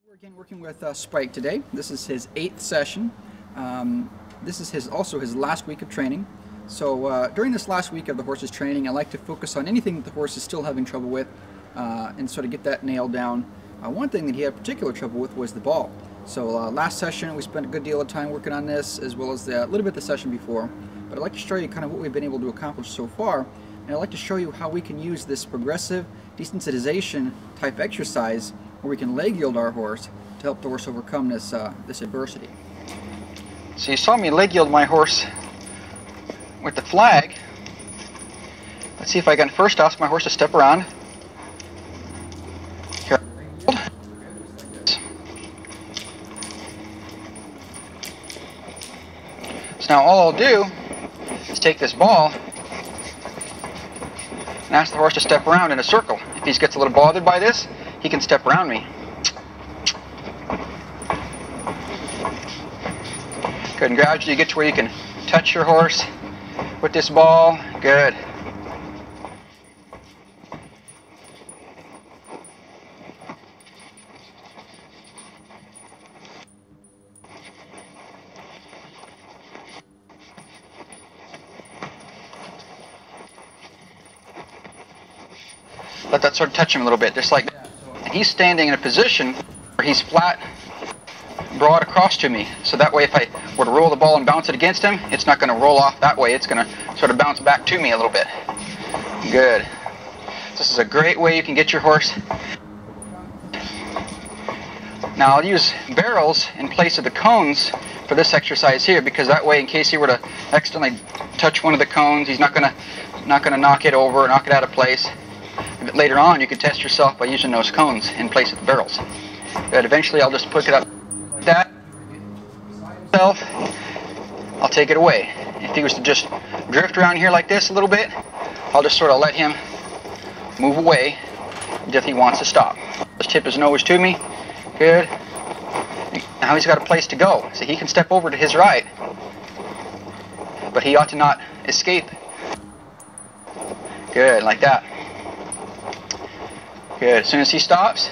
We're again working with Spike today. This is his 8th session. This is also his last week of training. So during this last week of the horse's training, I like to focus on anything that the horse is still having trouble with and sort of get that nailed down. One thing that he had particular trouble with was the ball. So last session we spent a good deal of time working on this, as well as a little bit the session before. But I'd like to show you kind of what we've been able to accomplish so far, and I'd like to show you how we can use this progressive desensitization type exercise where we can leg yield our horse to help the horse overcome this adversity. So you saw me leg yield my horse with the flag. Let's see if I can first ask my horse to step around. Here. So now all I'll do is take this ball and ask the horse to step around in a circle. If he gets a little bothered by this, he can step around me. Good, and gradually you get to where you can touch your horse with this ball. Good. Let that sort of touch him a little bit, just like that. And he's standing in a position where he's flat, broad across to me. So that way if I were to roll the ball and bounce it against him, it's not going to roll off that way. It's going to sort of bounce back to me a little bit. Good. This is a great way you can get your horse. Now I'll use barrels in place of the cones for this exercise here, because that way in case he were to accidentally touch one of the cones, he's not going to knock it over or knock it out of place. But later on you can test yourself by using those cones in place of the barrels. But eventually I'll just pick it up like that. I'll take it away. If he was to just drift around here like this a little bit, I'll just sort of let him move away if he wants to stop. Just tip his nose to me. Good. Now he's got a place to go, so he can step over to his right, but he ought to not escape. Good, like that. Good. As soon as he stops,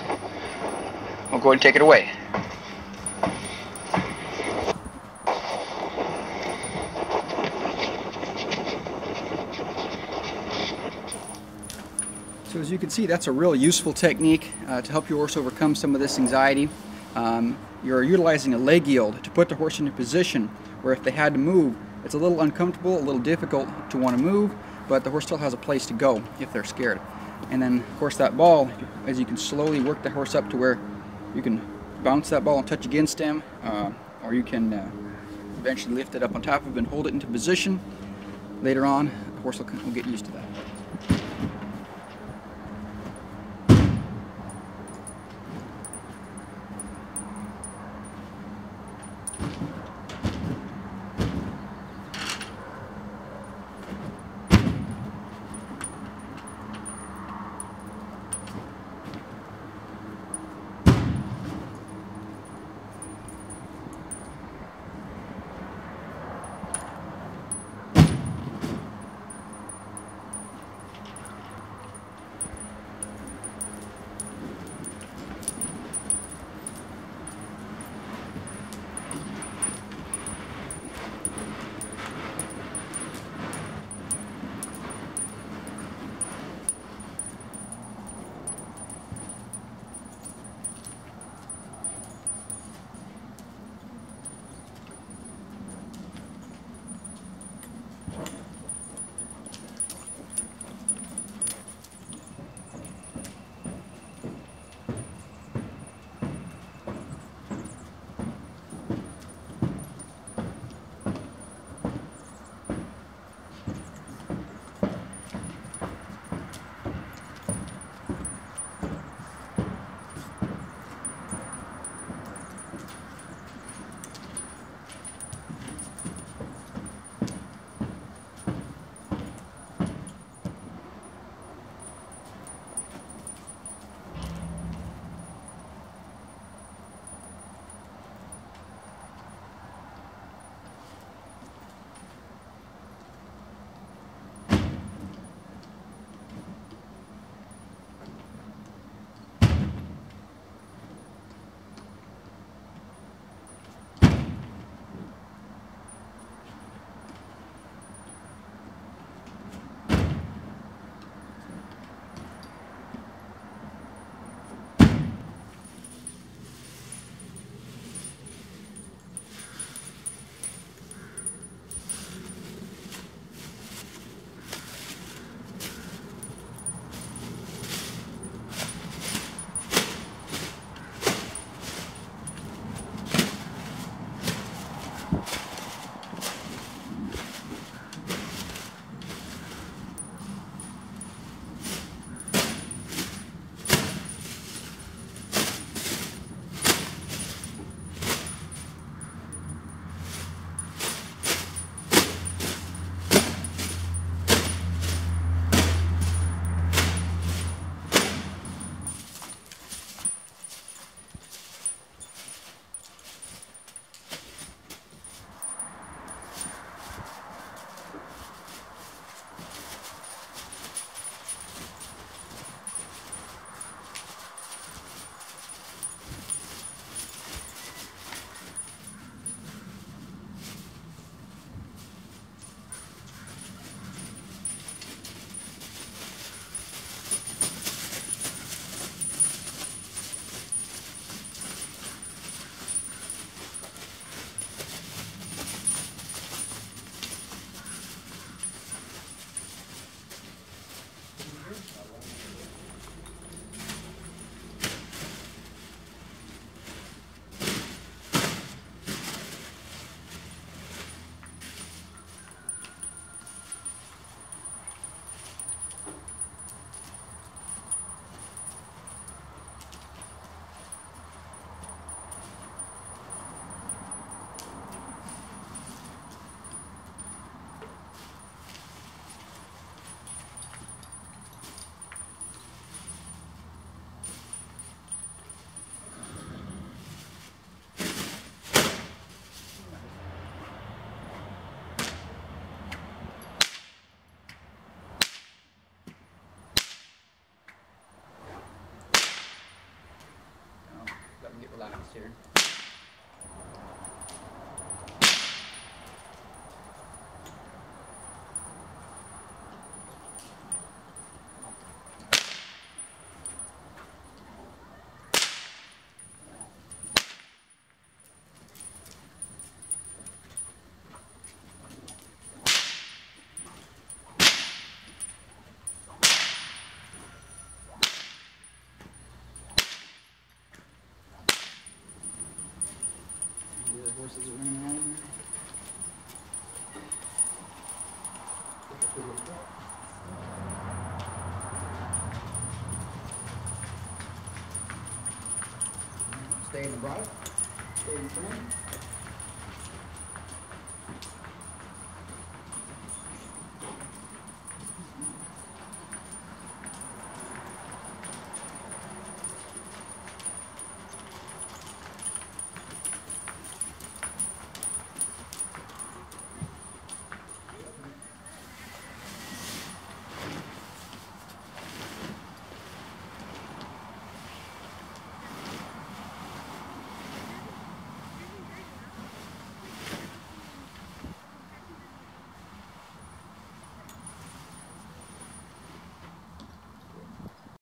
we'll go ahead and take it away. So as you can see, that's a real useful technique to help your horse overcome some of this anxiety. You're utilizing a leg yield to put the horse in a position where if they had to move, it's a little uncomfortable, a little difficult to want to move, but the horse still has a place to go if they're scared. And then, of course, that ball, as you can slowly work the horse up to where you can bounce that ball and touch against him, or you can eventually lift it up on top of him and hold it into position. Later on, the horse will get used to that. fast here. The horses are running around. Stay in the bridle. Stay in front.